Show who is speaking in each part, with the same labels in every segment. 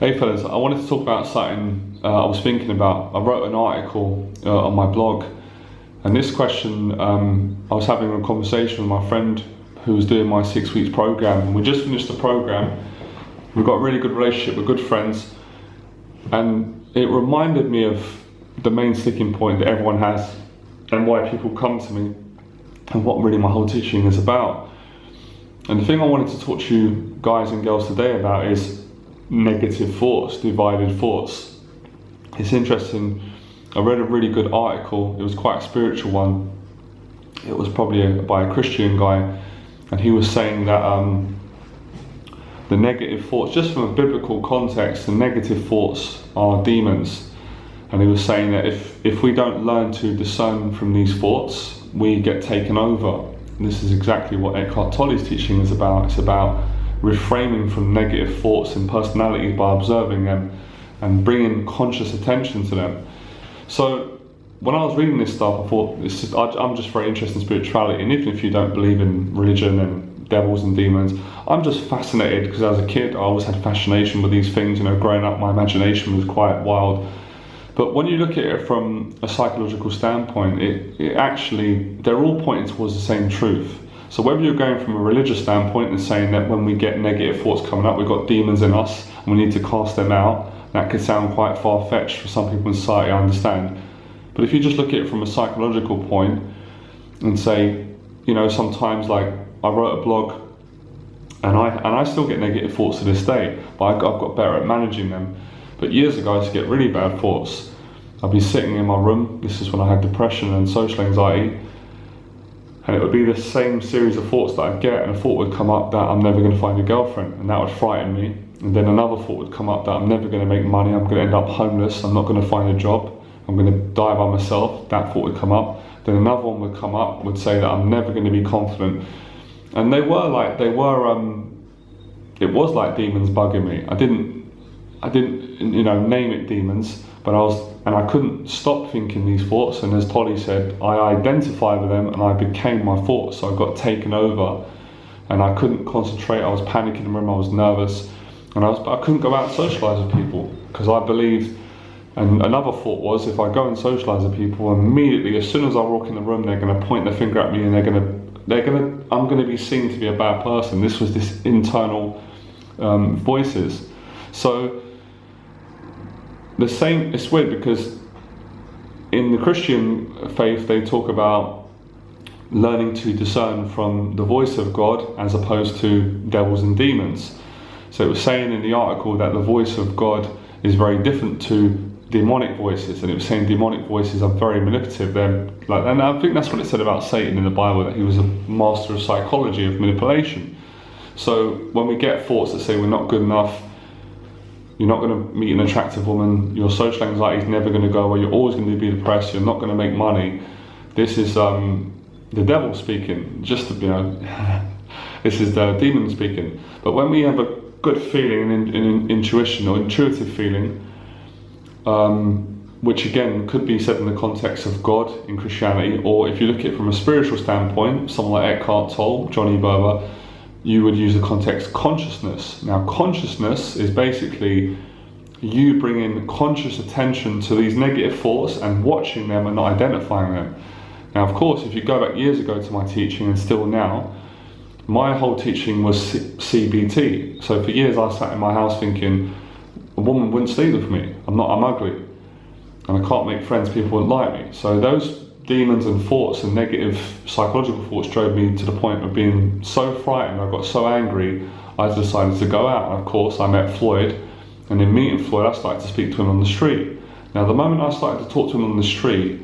Speaker 1: Hey fellas, I wanted to talk about something I was thinking about. I wrote an article on my blog, and this question, I was having a conversation with my friend who was doing my 6 weeks program, and we just finished the program. We've got a really good relationship, we're good friends, and it reminded me of the main sticking point that everyone has and why people come to me and what really my whole teaching is about. And the thing I wanted to talk to you guys and girls today about is negative thoughts, divided thoughts. It's interesting, I read a really good article, it was quite a spiritual one. It was probably by a Christian guy, and he was saying that the negative thoughts, just from a biblical context, the negative thoughts are demons. And he was saying that if we don't learn to discern from these thoughts, we get taken over. And this is exactly what Eckhart Tolle's teaching is about. It's about reframing from negative thoughts and personalities by observing them and bringing conscious attention to them. So when I was reading this stuff, I thought, I'm just very interested in spirituality, and even if you don't believe in religion and devils and demons, I'm just fascinated because as a kid I always had fascination with these things. Growing up, my imagination was quite wild. But when you look at it from a psychological standpoint, it actually, they're all pointing towards the same truth. So whether you're going from a religious standpoint and saying that when we get negative thoughts coming up, we've got demons in us and we need to cast them out, that could sound quite far-fetched for some people in society, I understand. But if you just look at it from a psychological point and say, sometimes, like, I wrote a blog and I still get negative thoughts to this day, but I've got better at managing them. But years ago I used to get really bad thoughts. I'd be sitting in my room, this is when I had depression and social anxiety, and it would be the same series of thoughts that I'd get, and a thought would come up that I'm never going to find a girlfriend, and that would frighten me. And then another thought would come up that I'm never going to make money, I'm going to end up homeless, I'm not going to find a job, I'm going to die by myself. That thought would come up. Then another one would come up, would say that I'm never going to be confident. And it was like demons bugging me. I didn't name it demons, but I couldn't stop thinking these thoughts. And as Tolle said, I identified with them and I became my thoughts. So I got taken over and I couldn't concentrate. I was panicking in the room, I was nervous, and I couldn't go out and socialise with people because I believed. And another thought was, if I go and socialise with people, immediately as soon as I walk in the room, they're going to point their finger at me and I'm going to be seen to be a bad person. This was this internal voices. So it's weird because in the Christian faith they talk about learning to discern from the voice of God as opposed to devils and demons. So it was saying in the article that the voice of God is very different to demonic voices, and it was saying demonic voices are very manipulative. And I think that's what it said about Satan in the Bible, that he was a master of psychology, of manipulation. So when we get thoughts that say we're not good enough, you're not going to meet an attractive woman, your social anxiety is never going to go away, you're always going to be depressed, you're not going to make money, this is the devil speaking, this is the demon speaking. But when we have a good feeling, an intuition or intuitive feeling, which again could be said in the context of God in Christianity, or if you look at it from a spiritual standpoint, someone like Eckhart Tolle, Johnny Berba, you would use the context consciousness. Now consciousness is basically you bringing conscious attention to these negative thoughts and watching them and not identifying them. Now of course, if you go back years ago to my teaching and still now, my whole teaching was CBT. So for years I sat in my house thinking, a woman wouldn't sleep with me, I'm ugly, and I can't make friends, people wouldn't like me. So those demons and thoughts and negative psychological thoughts drove me to the point of being so frightened, I got so angry, I decided to go out. And of course I met Floyd, and in meeting Floyd I started to speak to him on the street. Now the moment I started to talk to him on the street,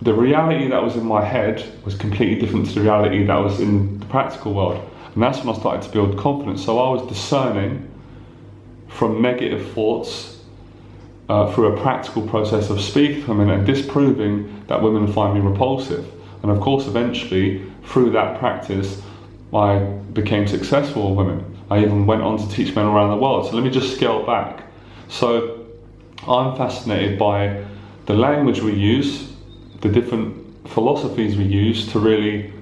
Speaker 1: the reality that was in my head was completely different to the reality that was in the practical world. And that's when I started to build confidence. So I was discerning from negative thoughts through a practical process of speaking to women and disproving that women find me repulsive. And of course eventually through that practice I became successful with women. I even went on to teach men around the world. So let me just scale back. So I'm fascinated by the language we use, the different philosophies we use to really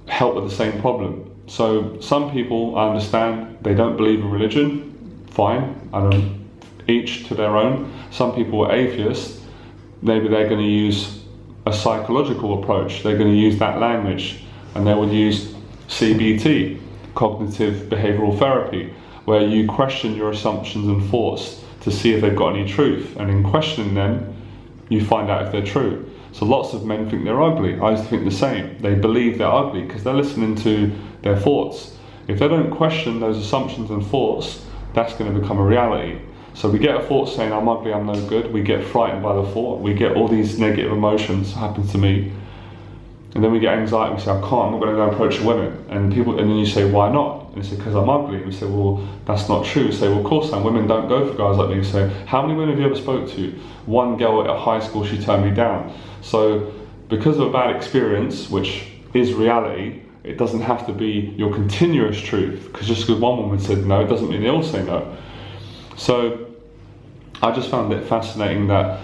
Speaker 1: help with the same problem. So some people, I understand, they don't believe in religion, fine. I don't, each to their own. Some people are atheists. Maybe they're going to use a psychological approach. They're going to use that language, and they will use CBT, cognitive behavioral therapy, where you question your assumptions and thoughts to see if they've got any truth, and in questioning them you find out if they're true. So lots of men think they're ugly. I used to think the same. They believe they're ugly because they're listening to their thoughts. If they don't question those assumptions and thoughts, that's going to become a reality. So we get a thought saying I'm ugly, I'm no good. We get frightened by the thought. We get all these negative emotions happen to me. And then we get anxiety. We say, I'm not going to go approach women. And then you say, why not? And you say, because I'm ugly. And we say, well, that's not true. We say, well, of course I'm. Women don't go for guys like me. You say, how many women have you ever spoke to? One girl at high school, she turned me down. So because of a bad experience, which is reality, it doesn't have to be your continuous truth. Because just because one woman said no, it doesn't mean they all say no. So I just found it fascinating that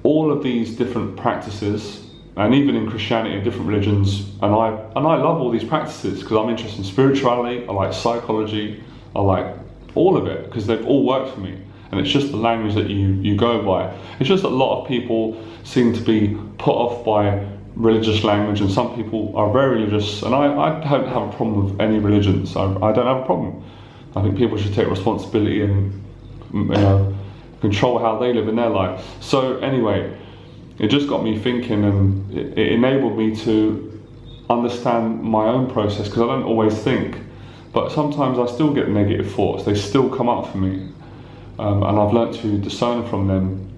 Speaker 1: all of these different practices, and even in Christianity and different religions, and I love all these practices because I'm interested in spirituality, I like psychology, I like all of it because they've all worked for me. And it's just the language that you go by. It's just a lot of people seem to be put off by religious language, and some people are very religious, and I don't have a problem with any religions. I don't have a problem. I think people should take responsibility and control how they live in their life. So anyway, it just got me thinking, and it enabled me to understand my own process, because I don't always think, but sometimes I still get negative thoughts. They still come up for me, and I've learned to discern from them,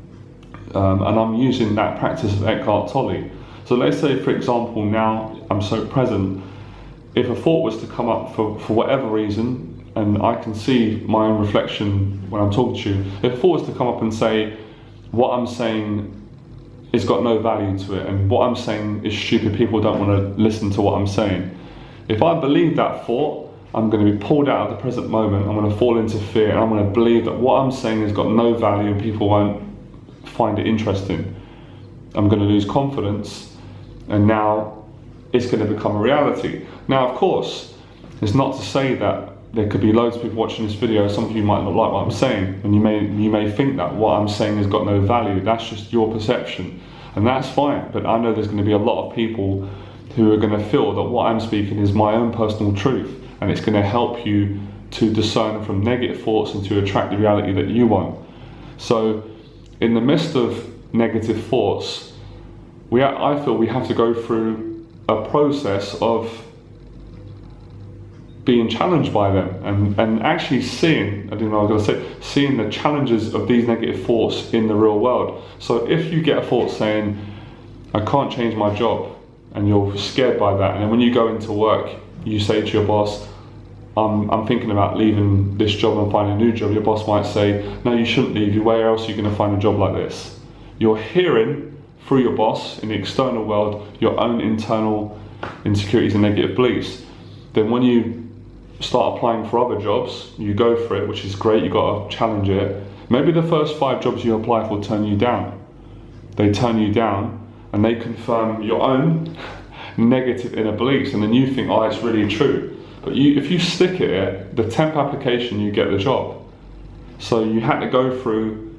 Speaker 1: and I'm using that practice of Eckhart Tolle. So let's say, for example, now I'm so present, if a thought was to come up for whatever reason, and I can see my own reflection when I'm talking to you, if a thought was to come up and say, what I'm saying it's got no value to it, and what I'm saying is stupid, people don't want to listen to what I'm saying. If I believe that thought, I'm going to be pulled out of the present moment, I'm going to fall into fear, and I'm going to believe that what I'm saying has got no value and people won't find it interesting. I'm going to lose confidence, and now it's going to become a reality. Now, of course, it's not to say that there could be loads of people watching this video, some of you might not like what I'm saying, and you may think that what I'm saying has got no value. That's just your perception, and that's fine. But I know there's going to be a lot of people who are going to feel that what I'm speaking is my own personal truth, and it's going to help you to discern from negative thoughts and to attract the reality that you want. So in the midst of negative thoughts, I feel we have to go through a process of being challenged by them, and actually seeing seeing the challenges of these negative thoughts in the real world. So if you get a thought saying, I can't change my job, and you're scared by that, and then when you go into work, you say to your boss, I'm thinking about leaving this job and finding a new job. Your boss might say, no, you shouldn't leave. Where else are you going to find a job like this? You're hearing through your boss in the external world your own internal insecurities and negative beliefs. Then when you start applying for other jobs, you go for it, which is great, you got to challenge it. Maybe the first 5 jobs you apply for turn you down. They turn you down and they confirm your own negative inner beliefs, and then you think, oh, it's really true. But if you stick at it, the 10th application you get the job. So you had to go through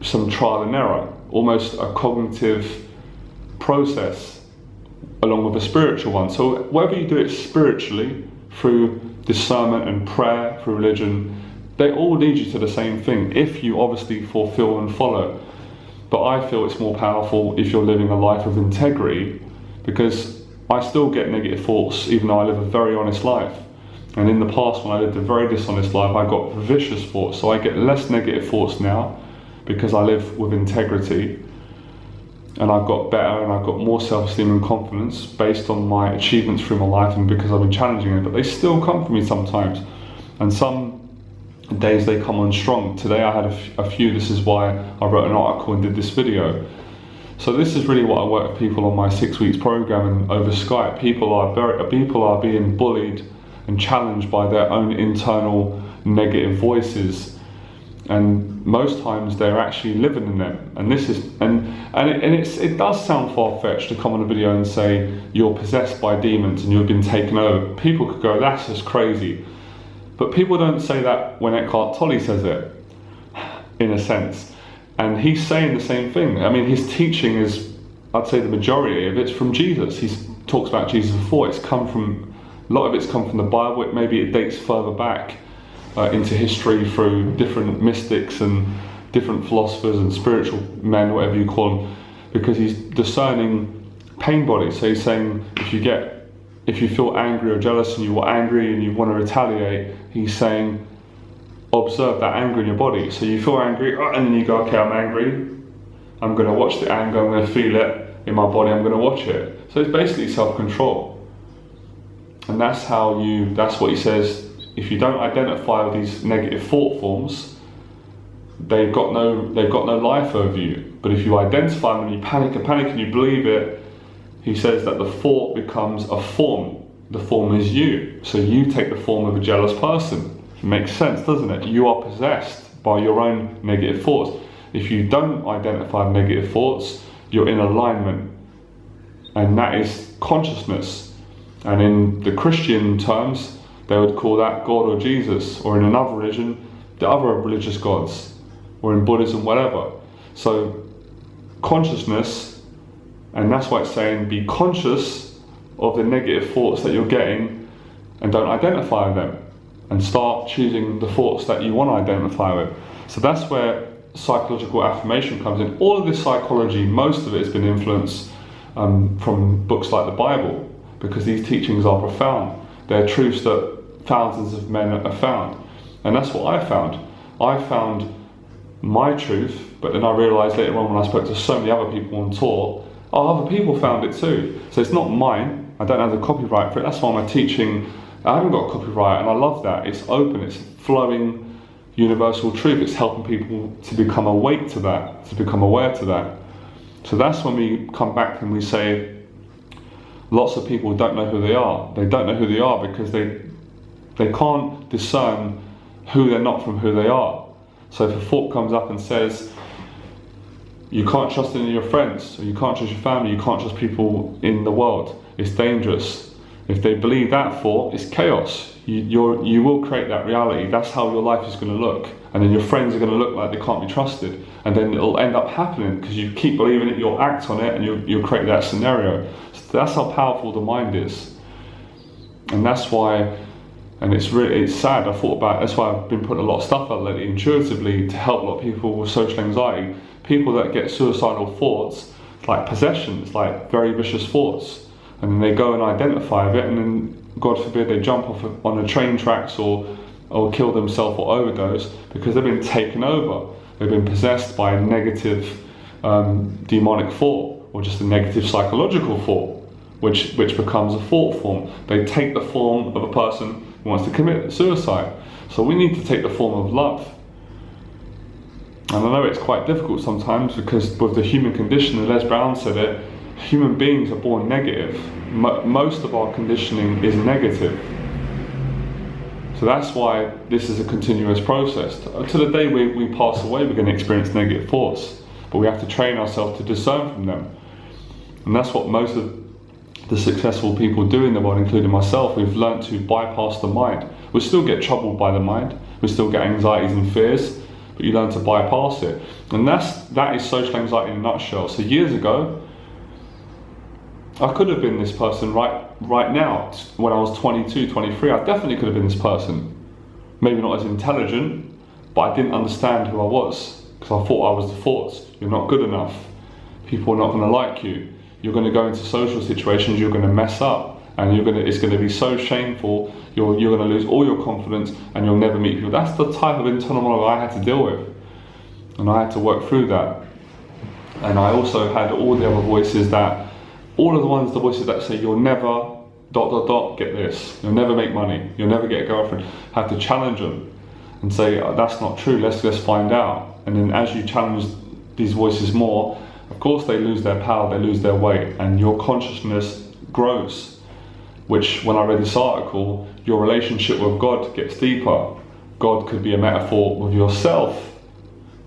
Speaker 1: some trial and error, almost a cognitive process along with a spiritual one. So whether you do it spiritually, through discernment and prayer, through religion, they all lead you to the same thing, if you obviously fulfill and follow. But I feel it's more powerful if you're living a life of integrity, because I still get negative thoughts even though I live a very honest life. And in the past, when I lived a very dishonest life, I got vicious thoughts. So I get less negative thoughts now because I live with integrity, and I've got better, and I've got more self-esteem and confidence based on my achievements through my life and because I've been challenging it. But they still come for me sometimes, and some days they come on strong. Today I had a few. This is why I wrote an article and did this video. So this is really what I work with people on my 6 weeks program and over Skype. People are being bullied and challenged by their own internal negative voices, and most times they're actually living in them. And this is it does sound far-fetched to come on a video and say you're possessed by demons and you've been taken over. People could go, that's just crazy. But people don't say that when Eckhart Tolle says it, in a sense. And he's saying the same thing. I mean, his teaching is, I'd say the majority of it's from Jesus. He talks about Jesus before. A lot of it's come from the Bible. Maybe it dates further back into history through different mystics and different philosophers and spiritual men, whatever you call them, because he's discerning pain bodies. So he's saying if you feel angry or jealous and you're angry and you want to retaliate, he's saying observe that anger in your body. So you feel angry and then you go, okay, I'm angry, I'm going to watch the anger, I'm going to feel it in my body, I'm going to watch it. So it's basically self-control. And that's what he says, if you don't identify with these negative thought forms, they've got no life over you. But if you identify them and you panic and you believe it, he says that the thought becomes a form. The form is you. So you take the form of a jealous person. It makes sense, doesn't it? You are possessed by your own negative thoughts. If you don't identify negative thoughts, you're in alignment. And that is consciousness. And in the Christian terms, they would call that God or Jesus, or in another religion, the other religious gods, or in Buddhism, whatever. So consciousness, and that's why it's saying be conscious of the negative thoughts that you're getting and don't identify with them, and start choosing the thoughts that you want to identify with. So that's where psychological affirmation comes in. All of this psychology, most of it has been influenced from books like the Bible, because these teachings are profound. They're truths that thousands of men have found. And that's what I found. I found my truth, but then I realised later on when I spoke to so many other people on tour, other people found it too. So it's not mine. I don't have the copyright for it. That's why my teaching, I haven't got copyright, and I love that. It's open, it's flowing universal truth. It's helping people to become awake to that, to become aware to that. So that's when we come back and we say, lots of people don't know who they are. They don't know who they are because they can't discern who they're not from who they are. So if a thought comes up and says, you can't trust any of your friends, or you can't trust your family, you can't trust people in the world, it's dangerous. If they believe that thought, it's chaos. You will create that reality. That's how your life is going to look. And then your friends are going to look like they can't be trusted. And then it'll end up happening because you keep believing it, you'll act on it, and you'll create that scenario. So that's how powerful the mind is. And that's why, and it's sad, I thought about, that's why I've been putting a lot of stuff out lately intuitively to help a lot of people with social anxiety. People that get suicidal thoughts, like possessions, like very vicious thoughts. And then they go and identify with it, and then, God forbid, they jump off on the train tracks or kill themselves or overdose because they've been taken over. They've been possessed by a negative demonic thought, or just a negative psychological thought, which becomes a thought form. They take the form of a person who wants to commit suicide. So we need to take the form of love. And I know it's quite difficult sometimes because with the human condition, and Les Brown said it, human beings are born negative. Most of our conditioning is negative. So that's why this is a continuous process. To the day we pass away, we're going to experience negative thoughts. But we have to train ourselves to discern from them. And that's what most of the successful people do in the world, including myself. We've learned to bypass the mind. We still get troubled by the mind. We still get anxieties and fears. But you learn to bypass it. And that is social anxiety in a nutshell. So years ago, I could have been this person right now. When I was 22, 23, I definitely could have been this person. Maybe not as intelligent, but I didn't understand who I was because I thought I was the thoughts. You're not good enough. People are not going to like you. You're going to go into social situations, you're going to mess up, and it's going to be so shameful. You're going to lose all your confidence, and you'll never meet people. That's the type of internal monologue I had to deal with, and I had to work through that. And I also had all the other voices the voices that say you'll never ... get this, you'll never make money, you'll never get a girlfriend. I had to challenge them and say, that's not true, let's find out. And then as you challenge these voices more, of course they lose their power, they lose their weight, and your consciousness grows. Which, when I read this article, your relationship with God gets deeper. God could be a metaphor with yourself.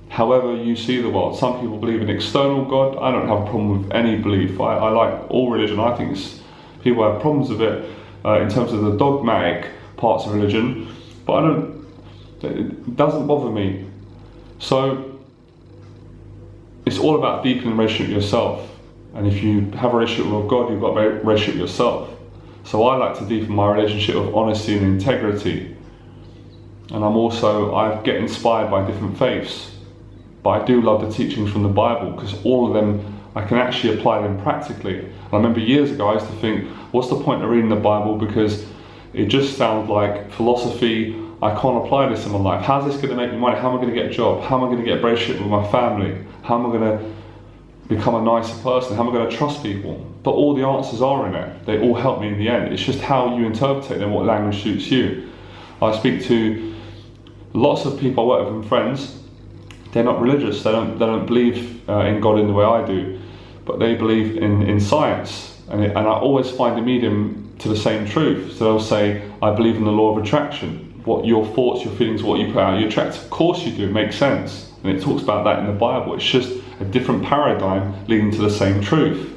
Speaker 1: However you see the world. Some people believe in external God. I don't have a problem with any belief. I like all religion. I think people have problems with it in terms of the dogmatic parts of religion. But it doesn't bother me. So it's all about deepening the relationship with yourself. And if you have a relationship with God, you've got a relationship with yourself. So I like to deepen my relationship of honesty and integrity. And I get inspired by different faiths. But I do love the teachings from the Bible, because all of them, I can actually apply them practically. And I remember years ago I used to think, what's the point of reading the Bible, because it just sounds like philosophy. I can't apply this in my life. How's this going to make me money? How am I going to get a job? How am I going to get a relationship with my family? How am I going to become a nicer person? How am I going to trust people? But all the answers are in it. They all help me in the end. It's just how you interpret it and what language suits you. I speak to lots of people I work with and friends. They're not religious. They don't believe in God in the way I do, but they believe in science. And I always find a medium to the same truth. So they'll say, I believe in the law of attraction. What your thoughts, your feelings, what you put out, you attract. Of course you do. It makes sense. And it talks about that in the Bible. It's just a different paradigm leading to the same truth.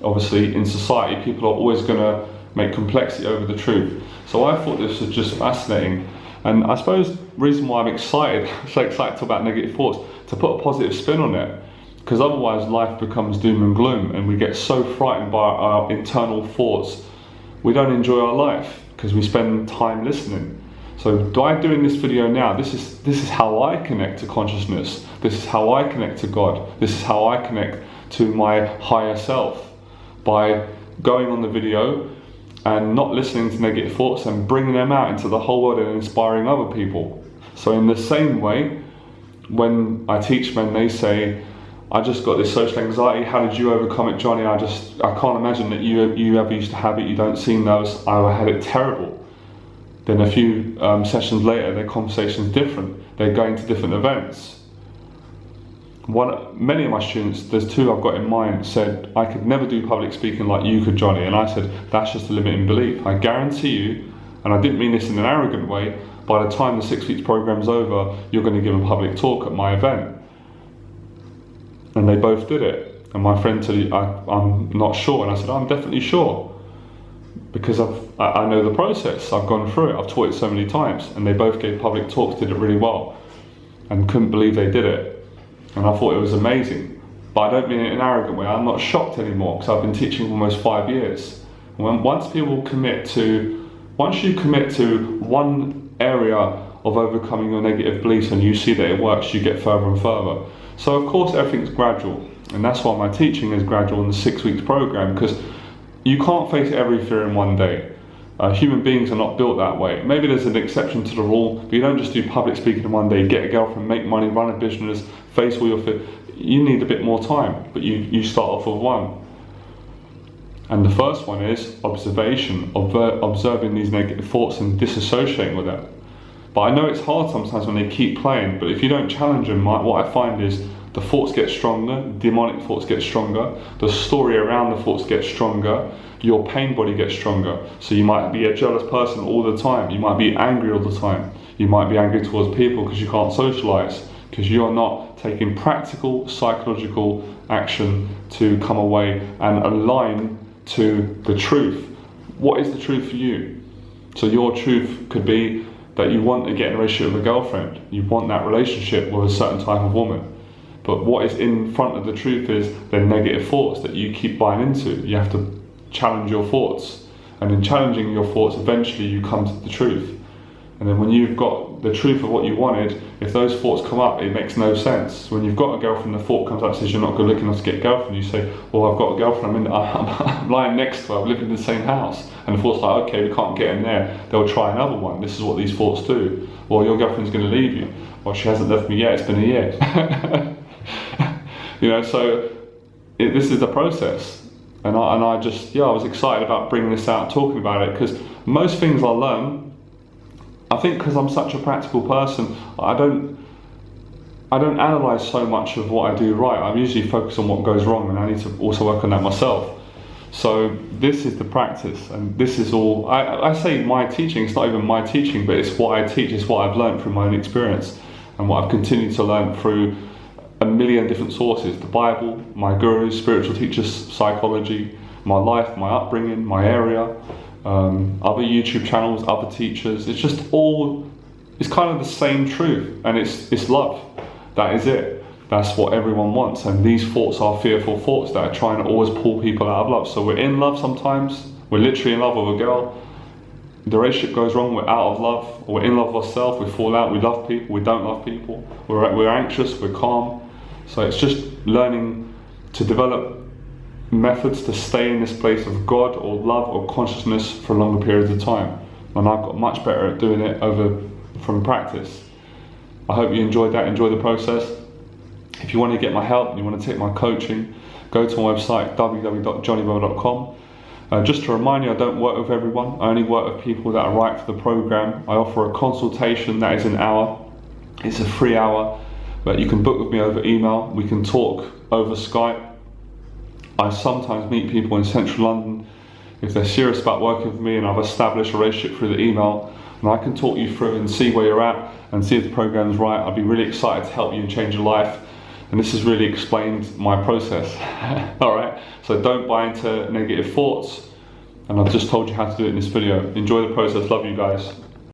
Speaker 1: Obviously, in society, people are always going to make complexity over the truth. So I thought this was just fascinating. And I suppose the reason why I'm so excited to talk about negative thoughts, to put a positive spin on it. Because otherwise life becomes doom and gloom, and we get so frightened by our internal thoughts, we don't enjoy our life because we spend time listening. So by doing this video now, this is how I connect to consciousness. This is how I connect to God. This is how I connect to my higher self, by going on the video and not listening to negative thoughts and bringing them out into the whole world and inspiring other people. So in the same way, when I teach men, they say, I just got this social anxiety. How did you overcome it, Johnny? I can't imagine that you ever used to have it. You don't seem those. I had it terrible. Then a few sessions later, their conversation's different. They're going to different events. Many of my students, there's two I've got in mind, said, I could never do public speaking like you could, Johnny. And I said, that's just a limiting belief. I guarantee you, and I didn't mean this in an arrogant way, by the time the 6 weeks program's over, you're going to give a public talk at my event. And they both did it. And my friend said, I'm not sure. And I said, I'm definitely sure. Because I know the process. I've gone through it. I've taught it so many times. And they both gave public talks, did it really well. And couldn't believe they did it. And I thought it was amazing. But I don't mean it in an arrogant way. I'm not shocked anymore, because I've been teaching for almost 5 years. Once you commit to one area of overcoming your negative beliefs and you see that it works, you get further and further. So of course everything's gradual, and that's why my teaching is gradual in the 6 weeks program, because you can't face every fear in one day. Human beings are not built that way. Maybe there's an exception to the rule, but you don't just do public speaking in one day, get a girlfriend, make money, run a business, face all your fear. You need a bit more time, but you start off with one. And the first one is observation, observing these negative thoughts and disassociating with them. But I know it's hard sometimes when they keep playing, but if you don't challenge them, what I find is the thoughts get stronger, demonic thoughts get stronger, the story around the thoughts gets stronger, your pain body gets stronger. So you might be a jealous person all the time, you might be angry all the time, you might be angry towards people because you can't socialize, because you're not taking practical psychological action to come away and align to the truth. What is the truth for you? So your truth could be that you want to get in a relationship with a girlfriend, you want that relationship with a certain type of woman. But what is in front of the truth is the negative thoughts that you keep buying into. You have to challenge your thoughts. And in challenging your thoughts, eventually you come to the truth. And then when you've got the truth of what you wanted, if those thoughts come up, it makes no sense. When you've got a girlfriend, the thought comes up and says you're not good looking enough to get a girlfriend. You say, well, I've got a girlfriend, I'm lying next to her, I live in the same house. And the thought's like, okay, we can't get in there. They'll try another one. This is what these thoughts do. Well, your girlfriend's going to leave you. Well, she hasn't left me yet, it's been a year. So this is the process. And I was excited about bringing this out, talking about it, because most things I learn, I think because I'm such a practical person, I don't analyse so much of what I do right. I'm usually focused on what goes wrong, and I need to also work on that myself. So this is the practice, and this is all, I say my teaching, it's not even my teaching, but it's what I teach, it's what I've learned from my own experience, and what I've continued to learn through a million different sources: the Bible, my gurus, spiritual teachers, psychology, my life, my upbringing, my area, other YouTube channels, other teachers. It's just all, it's kind of the same truth, and it's love. That is it. That's what everyone wants, and these thoughts are fearful thoughts that are trying to always pull people out of love. So we're in love sometimes, we're literally in love with a girl, the relationship goes wrong, we're out of love, or we're in love with ourselves, we fall out, we love people, we don't love people, we're anxious, we're calm. So it's just learning to develop methods to stay in this place of God or love or consciousness for longer periods of time. And I've got much better at doing it from practice. I hope you enjoyed that, enjoy the process. If you want to get my help, you want to take my coaching, go to my website www.johnnyberba.com. Just to remind you, I don't work with everyone. I only work with people that are right for the program. I offer a consultation that is an hour. It's a free hour, but you can book with me over email. We can talk over Skype. I sometimes meet people in central London if they're serious about working with me, and I've established a relationship through the email, and I can talk you through and see where you're at and see if the program's right. I'd be really excited to help you and change your life. And this has really explained my process. All right, so don't buy into negative thoughts, and I've just told you how to do it in this video. Enjoy the process. Love you guys.